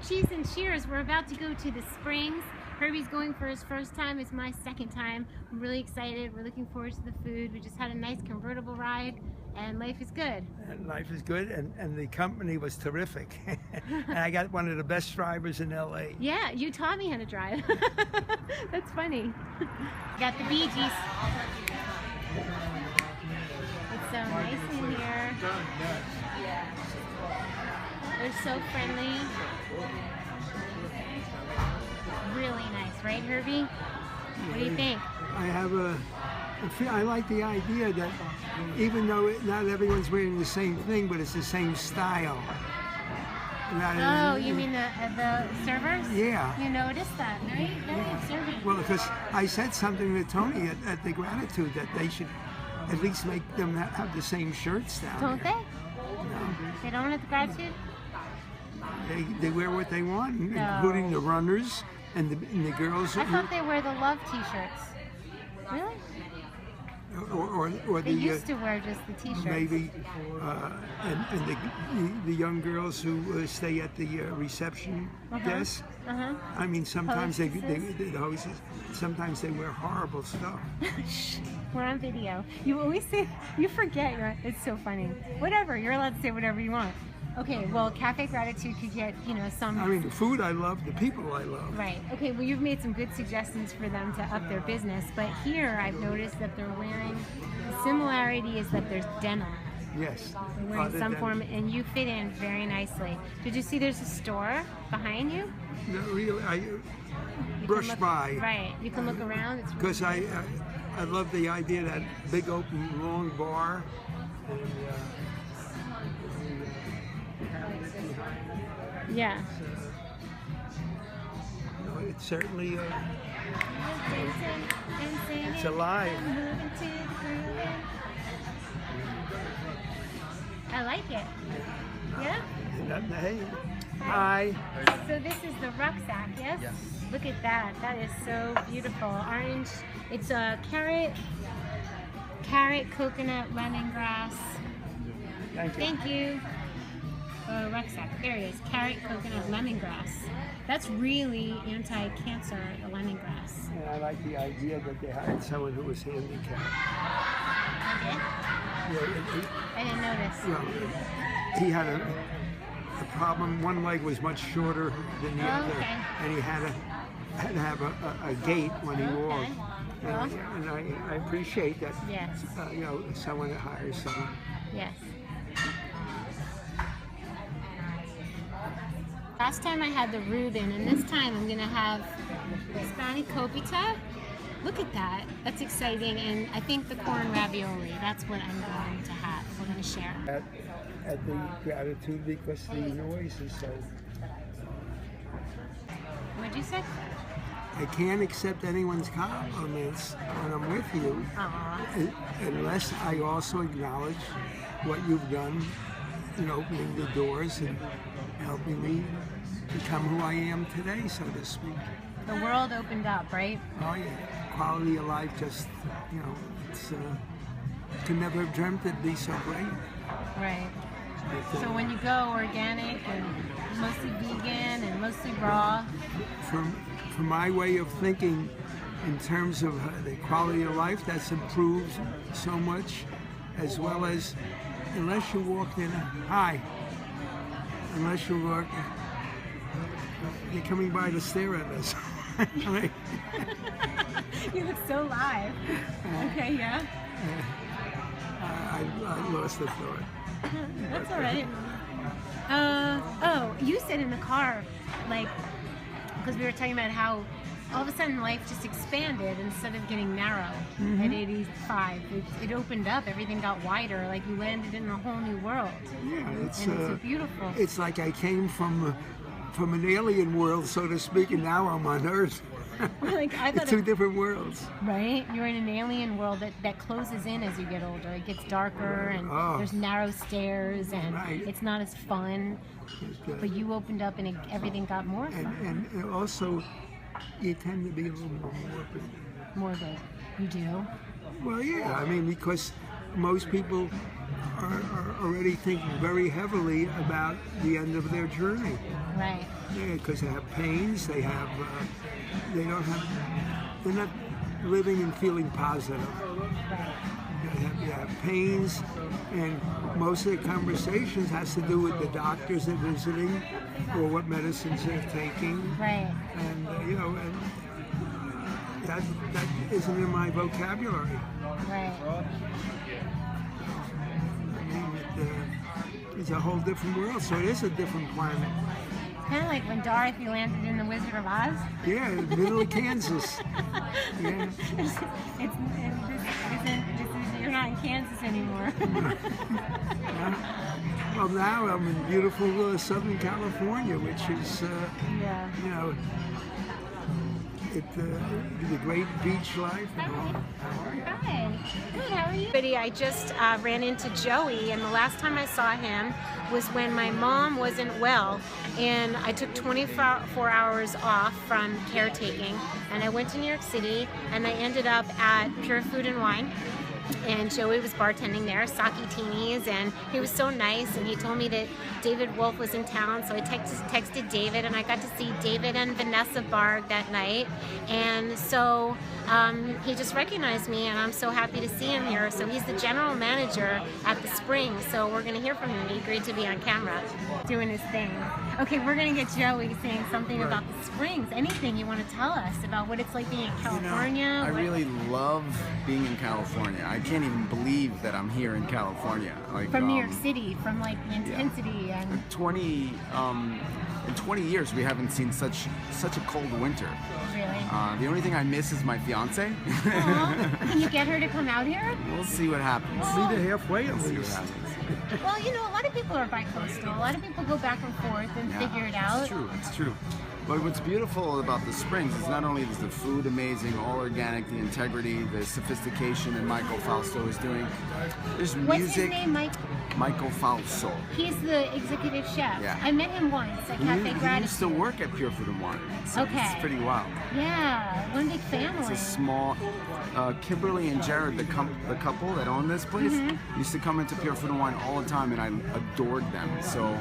cheese and cheers. We're about to go to the Springs. Herbie's going for his first time. It's my second time. I'm really excited. We're looking forward to the food. We just had a nice convertible ride, and life is good. And life is good, and the company was terrific. And I got one of the best drivers in LA. Yeah, you taught me how to drive. That's funny. Got the Bee Gees. It's so nice in here. They're so friendly. Really nice, right, Herbie? What do you think? I like the idea that even though not everyone's wearing the same thing, but it's the same style. Oh, you mean the servers? Yeah. You noticed that, right? Very observant. Well, because I said something to Tony at the Gratitude that they should at least make them have the same shirts down. Don't there. they? No. They don't at the Gratitude? They wear what they want, including the runners and the girls. I thought they wear the love T-shirts. Really? Or they used to wear just the T-shirts. Maybe, and the young girls who stay at the reception desk. I mean, sometimes the hostess, sometimes they wear horrible stuff. We're on video. You always say, you forget. It's so funny. Whatever, you're allowed to say whatever you want. Okay, well, Cafe Gratitude could get, some... I mean, the food I love, the people I love. Right. Okay, well, you've made some good suggestions for them to up their business, but here I've noticed that they're wearing... The similarity is that there's denim. Yes. They're wearing some form, and you fit in very nicely. Did you see there's a store behind you? No, really, I brushed by. Right, you can look around. Because I love the idea of that big open long bar. And, yeah. It's certainly it's alive. I like it. Yeah? Hey. Hi. So this is the rucksack, yes? Yes. Look at that. That is so beautiful. Orange. It's a carrot, coconut, lemongrass. Thank you. Thank you. Rucksack. There it is. Carrot, coconut, lemongrass. That's really anti-cancer, the lemongrass. And I like the idea that they hired someone who was handicapped. Okay. I didn't notice. Well, he had a problem. One leg was much shorter than the other, and he had to have a gait when he walked. And I appreciate that. Yes. Someone that hires someone. Yes. Last time I had the Reuben, and this time I'm going to have Hispanic copita. Look at that. That's exciting. And I think the corn ravioli. That's what I'm going to have. We're going to share. At the Gratitude, because the noise is so... What'd you say? I can't accept anyone's compliments when I'm with you unless I also acknowledge what you've done in opening the doors and helping me become who I am today, so to speak. The world opened up, right? Oh yeah, quality of life just, it's, could never have dreamt it'd be so great. Right. So when you go organic and mostly vegan and mostly raw? From my way of thinking in terms of the quality of life, that's improved so much, as well as unless you walked in unless you walk, you're coming by to stare at us. You look so live. Okay, yeah. I lost the thought. That's all right. You said in the car, because we were talking about how all of a sudden life just expanded instead of getting narrow at 85. It opened up, everything got wider, like you landed in a whole new world. Yeah, it's beautiful. It's like I came from an alien world, so to speak, and now I'm on Earth. I thought it's two different worlds. Right? You're in an alien world that closes in as you get older. It gets darker, and there's narrow stairs, and it's not as fun. But you opened up, and everything got more fun. And also, you tend to be a little more morbid. Morbid. You do? Well, yeah. I mean, because most people are already thinking very heavily about the end of their journey. Right. Yeah, because they have pains. They have. They're not living and feeling positive. Right. They have pains, and most of the conversations has to do with the doctors they're visiting or what medicines they're taking. Right. And and that isn't in my vocabulary. Right. I mean, it's a whole different world, so it is a different planet. Kind of like when Dorothy landed in The Wizard of Oz. Yeah, middle of Kansas. Yeah. You're not in Kansas anymore. Well, now I'm in beautiful Southern California, which is, the great beach life and all. Hi. Good, how are you? I just ran into Joey, and the last time I saw him was when my mom wasn't well, and I took 24 hours off from caretaking, and I went to New York City, and I ended up at Pure Food and Wine. And Joey was bartending there, sake teenies, and he was so nice, and he told me that David Wolf was in town, so I texted David, and I got to see David and Vanessa Barg that night, and so he just recognized me, and I'm so happy to see him here. So he's the general manager at the Springs, so we're going to hear from him. He agreed to be on camera doing his thing. Okay, we're going to get Joey saying something about the Springs. Anything you want to tell us about what it's like being in California? I really love being in California. I can't even believe that I'm here in California. Like from New York City, from like the intensity and in 20 years we haven't seen such a cold winter. Really? The only thing I miss is my fiance. Can you get her to come out here? We'll see what happens. Meet her halfway at See what least. happens. Well, a lot of people are bi-coastal. A lot of people go back and forth and figure it out. It's true. But what's beautiful about the Springs is not only is the food amazing, all organic, the integrity, the sophistication that Michael Fausto is doing. There's music. What's his name, Mike? Michael Fausto. He's the executive chef. Yeah. I met him once at Cafe Gratitude. He used to work at Pure Food and Wine. So Okay. It's pretty wild. Yeah, one big family. It's a small. Kimberly and Jared, the couple that own this place, used to come into Pure Food and Wine all the time, and I adored them. So,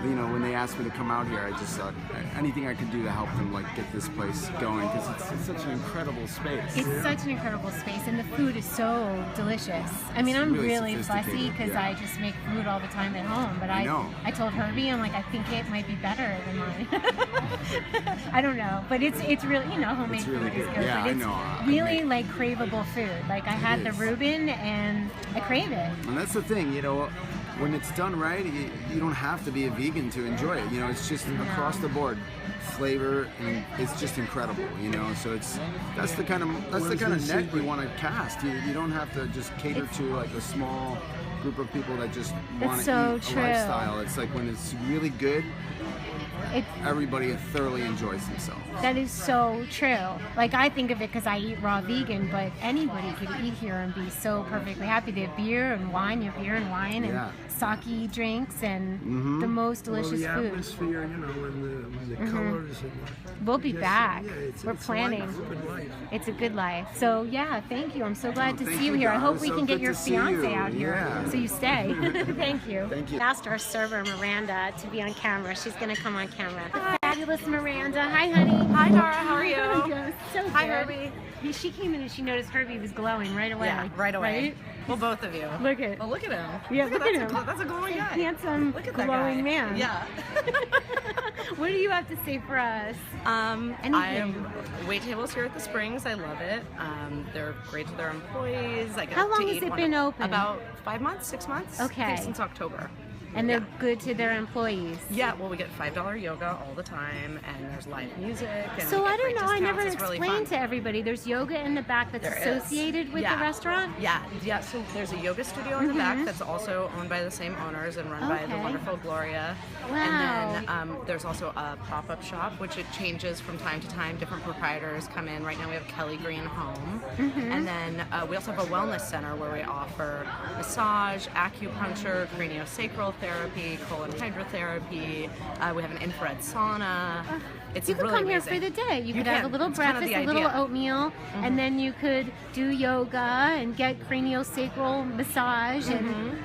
when they asked me to come out here, I just thought anything I could do to help them get this place going, because it's such an incredible space. It's such an incredible space, and the food is so delicious. I mean, I'm really fussy because I just make food all the time at home. But I told Herbie, I'm like, I think it might be better than mine. I don't know, but it's really, homemade really food is good. good. Yeah, but it's I know. really craveable food. Like I had the Reuben and I crave it. And that's the thing, when it's done right, you don't have to be a vegan to enjoy it. It's just across the board flavor, and it's just incredible. So that's the kind of net we want to cast. You don't have to just cater to like a small group of people that just want to eat a lifestyle. It's like when it's really good, everybody thoroughly enjoys themselves. That is so true. Like I think of it because I eat raw vegan, but anybody could eat here and be so perfectly happy. They have beer and wine, and sake drinks, and the most delicious the food. atmosphere, and the colors. And We'll be back. It's We're planning. life. It's a good life. So thank you. I'm so glad to Thank see you you, here. I hope guys. we So can get good your to see fiance you. out here Yeah. so you stay. Thank you. Thank you. I asked our server Miranda to be on camera. She's going to come on camera. Fabulous Miranda. Hi, honey. Hi, Dara. How are you? So Hi, good. Herbie. She came in and she noticed Herbie was glowing right away. Yeah, right away. Right? Well, both of you. Look at Well, look at him. Yeah, look at him. That's a glowing guy. Handsome, Look at that glowing guy. man. Yeah. What do you have to say for us? I wait tables here at the Springs. I love it. They're great to their employees. I get How long to has eat it been open? About 5 months, 6 months. Okay. I think since October. And they're good to their employees. Yeah, well, we get $5 yoga all the time, and there's live music. And So we I get don't great know. I never discounts. It's really explained fun. to everybody. There's yoga in the back that's There is. associated with the restaurant. Yeah. So there's a yoga studio in the back that's also owned by the same owners and run by the Okay. wonderful Gloria. Wow. And then there's also a pop-up shop, which it changes from time to time. Different proprietors come in. Right now we have Kelly Green Home, and then we also have a wellness center where we offer massage, acupuncture, craniosacral cryotherapy, colon hydrotherapy. We have an infrared sauna. It's You could really come here amazing. for the day. You could can. have a little It's kind of breakfast, the a little idea. oatmeal, and then you could do yoga and get craniosacral massage and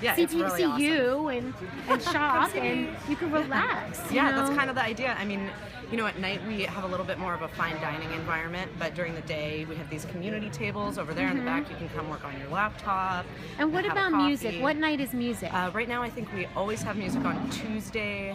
Yeah, see, it's really see awesome. you and shop, and you can relax. you Yeah, know? that's kind of the idea. I mean, you know, at night we have a little bit more of a fine dining environment, but during the day we have these community tables over there in the back. You can come work on your laptop. And what have a about music? coffee. What night is music? Right now, I think we always have music on Tuesday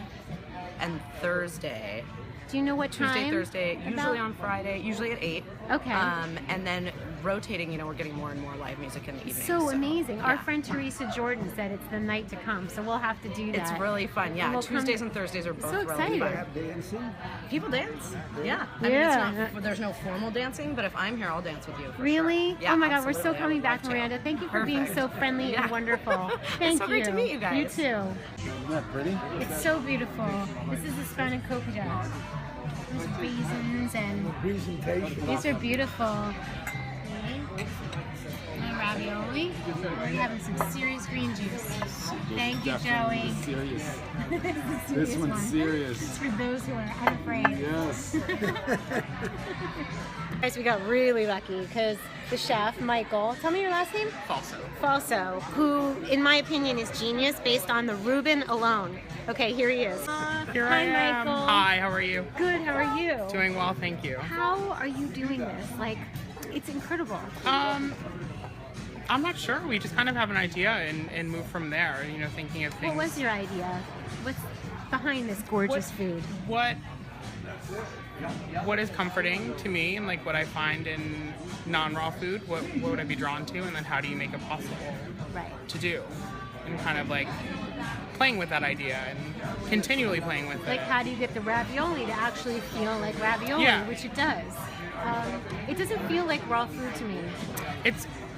and Thursday. Do you know what time? Tuesday, Thursday, usually About? on Friday, usually at 8. Okay. And then rotating, you know, we're getting more and more live music in the evening. So amazing. Our yeah. friend Teresa Jordan said it's the night to come, so we'll have to do that. It's really fun. Yeah, We'll come- Tuesdays and Thursdays are both So really excited. fun. Have dancing? People dance. Yeah. I mean, Yeah. it's not, there's no formal dancing, but if I'm here, I'll dance with you. for Really? Sure. Yeah, oh my God, we're so absolutely. I coming would back, love to. Miranda. Thank you for being Perfect. so friendly Yeah. and wonderful. Thank It's so great to meet you guys. You too. Isn't that pretty? It's so beautiful. This is the spanakopita. coconut. There's raisins and Presentation. these are beautiful. And ravioli. We're having some serious green juice. Thank you, Joey. Serious. This is the This serious one's one. serious. It's for those who are unafraid. Yes. Guys, we got really lucky because the chef, Michael, tell me your last name? Falso, who, in my opinion, is genius based on the Reuben alone. Okay, here he is. Here Hi, I am. Michael. Hi, how are you? Good, how are you? Doing well, thank you. How are you doing this? Like, it's incredible. I'm not sure. We just kind of have an idea and move from there. You know, thinking of things. What was your idea? What's behind this gorgeous food? What is comforting to me and like what I find in non-raw food? What would I be drawn to? And then how do you make it possible Right. to do? And kind of like playing with that idea and continually playing with Like, it. how do you get the ravioli to actually feel like ravioli, Yeah. which it does. It doesn't feel like raw food to me.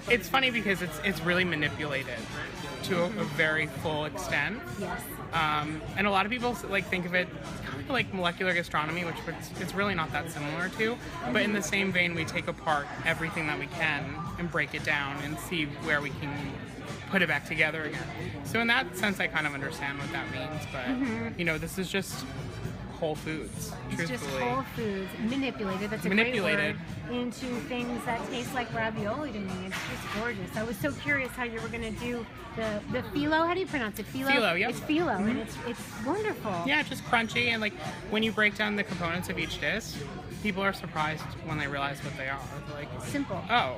It's funny because it's really manipulated to a very full extent. Yes. And a lot of people like think of it kind of like molecular gastronomy, which it's really not that similar to. But in the same vein, we take apart everything that we can and break it down and see where we can put it back together again. So in that sense, I kind of understand what that means. But you know, this is just whole foods. It's just Truthfully, whole foods manipulated. That's a Manipulated. great word. Into things that taste like ravioli to me. It's just gorgeous. I was so curious how you were going to do the phyllo. How do you pronounce it? Phyllo. Phyllo, yep. It's phyllo, and it's wonderful. yeah, just crunchy and like when you break down the components of each dish, people are surprised when they realize what they are. They're like, Simple. oh,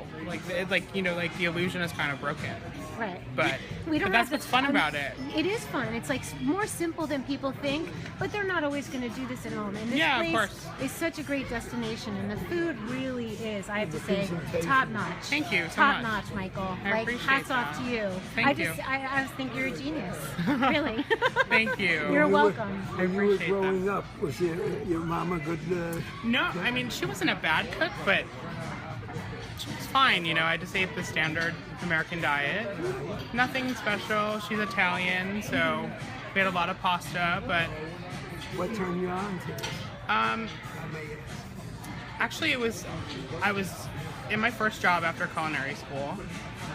like you know, like the illusion is kind of broken. Right. But, We don't but that's have what's fun about it. It is fun. It's like more simple than people think, but they're not always going to do this at home. And this Yeah, of place course. is such a great destination, and the food really is, I have to say, presentation. top notch. Thank you so Top much. notch, Michael. I Like, appreciate hats off that. to you. Thank I you. just think you're a genius. Really. Thank you. You're You were- welcome. When you were appreciate growing up, was your mom a good? No, I mean she wasn't a bad cook, but she was fine. You know, I just ate the standard American diet. Nothing special. She's Italian, so we had a lot of pasta. But What turned you on to this? actually, I was in my first job after culinary school,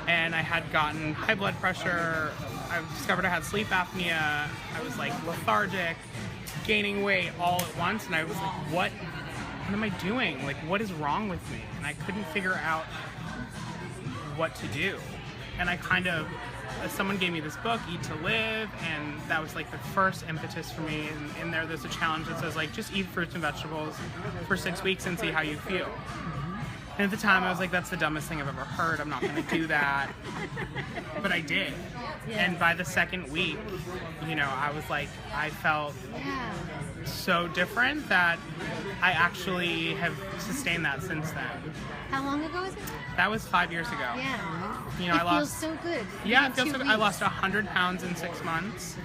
and I had gotten high blood pressure. I discovered I had sleep apnea. I was like lethargic, gaining weight all at once, and I was like, what am I doing? Like, what is wrong with me? And I couldn't figure out what to do. And I kind of, someone gave me this book, Eat to Live, and that was like the first impetus for me. And in there's a challenge that says like, just eat fruits and vegetables for 6 weeks and see how you feel. And at the time I was like, that's the dumbest thing I've ever heard. I'm not gonna do that. But I did. And by the second week, you know, I was like, I felt Yeah. so different that I actually have sustained that since then. How long ago was it? That was 5 years ago. Yeah. You know, it I lost. feels so good. Yeah, In it feels 2 so good. weeks. I lost 100 pounds in 6 months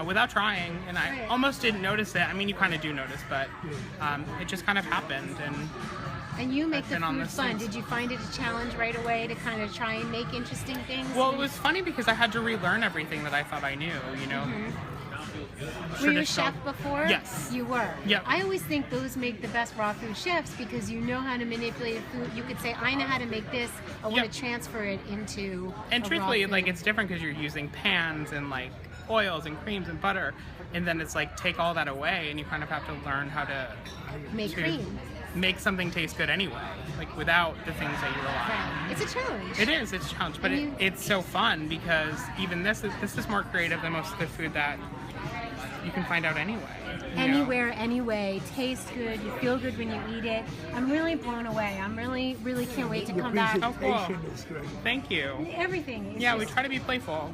without trying, and I Right. almost didn't notice it. I mean, you kind of do notice, but it just kind of happened. And you make I've the been on food this fun. since. Did you find it a challenge right away to kind of try and make interesting things? Well, it was funny because I had to relearn everything that I thought I knew. You know. Were you a Traditional- chef before? Yes. You were? Yep. I always think those make the best raw food chefs because you know how to manipulate food. You could say, I know how to make this. I want Yep. to transfer it into And a truthfully, raw like food. it's different because you're using pans and like oils and creams and butter, and then it's like take all that away, and you kind of have to learn how to Make cream. make something taste good anyway, like without the things that you rely on. Right. It's a challenge. It is, it's a challenge, but it's so fun because even this is more creative than most of the food that you can find out anyway. you know? Anywhere, anyway, tastes good. You feel good when you eat it. I'm really blown away. I'm really can't wait to The come back. Oh, cool. presentation is great. Thank you. Everything. It's Yeah, we just- try to be playful.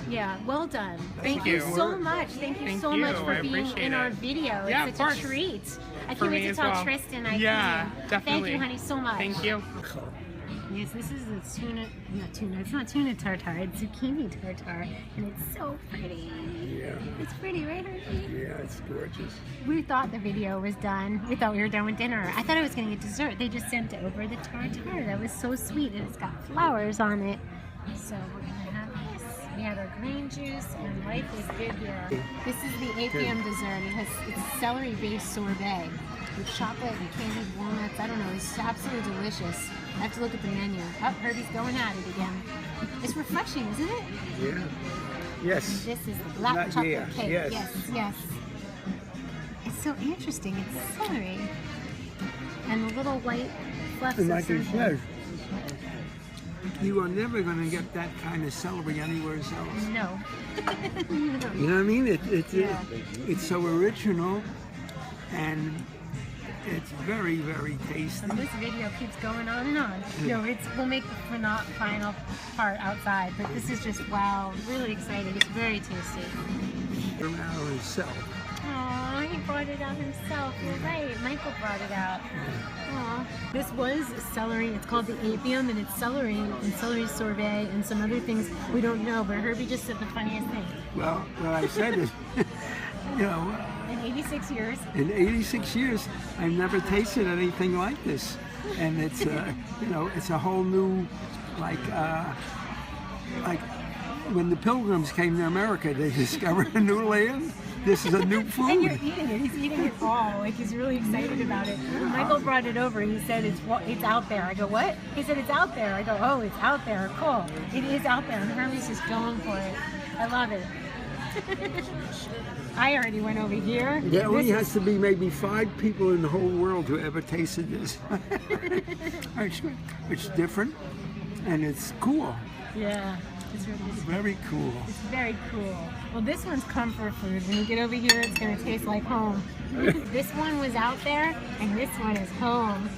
Yeah, well done. Thank you you. so much. Thank you Thank so much you. for I being appreciate in our it. video. Yeah, It's of such a course. treat. I For can't wait me to as tell well. Tristan. Yeah, Thank definitely. you, honey, so much. Thank you. Yes, this is the tuna. Not tuna. It's not tuna tartare. It's zucchini tartare, and it's so pretty. Yeah, It's pretty, right, Herbie? yeah, it's gorgeous. We thought the video was done. We thought we were done with dinner. I thought I was going to get dessert. They just sent over the tartare. That was so sweet, and it's got flowers on it. So we're going to have this. We had our green juice, and life is good here. This is the 8 p.m. dessert. It's celery-based sorbet with chocolate and candied walnuts. I don't know. It's absolutely delicious. I have to look at the menu. Oh, Herbie's going at it again. It's refreshing, isn't it? Yeah. Yes. This is the black Not chocolate yeah, cake. yes. Yes. It's so interesting. It's celery. And the little white fluffs And of like you something. said, you are never going to get that kind of celery anywhere else. No. You know what I mean? Yeah. It's so original, and it's very, very tasty. And this video keeps going on and on. We'll make the final part outside, but this is just, wow, really exciting. It's very tasty. From our himself. Aw, he brought it out himself. You're right. Michael brought it out. Aw. This was celery. It's called the apium, and it's celery and celery sorbet and some other things we don't know. But Herbie just said the funniest thing. Well, what I said is, you know, In 86 years, in 86 years, I've never tasted anything like this, and it's you know, it's a whole new, like when the Pilgrims came to America, they discovered a new land. This is a new and you're food. eating it. He's eating it all. Like he's really excited about it. Michael brought it over. He said it's out there. I go, what? He said it's out there. I go, oh, it's out there. Cool. It is out there. And Herbie's just going for it. I love it. I already went over here. There only This has to be maybe 5 people in the whole world who ever tasted this. It's different, and it's cool. Yeah. It's really Very cool. It's very cool. Well, this one's comfort food. When you get over here, it's going to taste like home. This one was out there, and this one is home.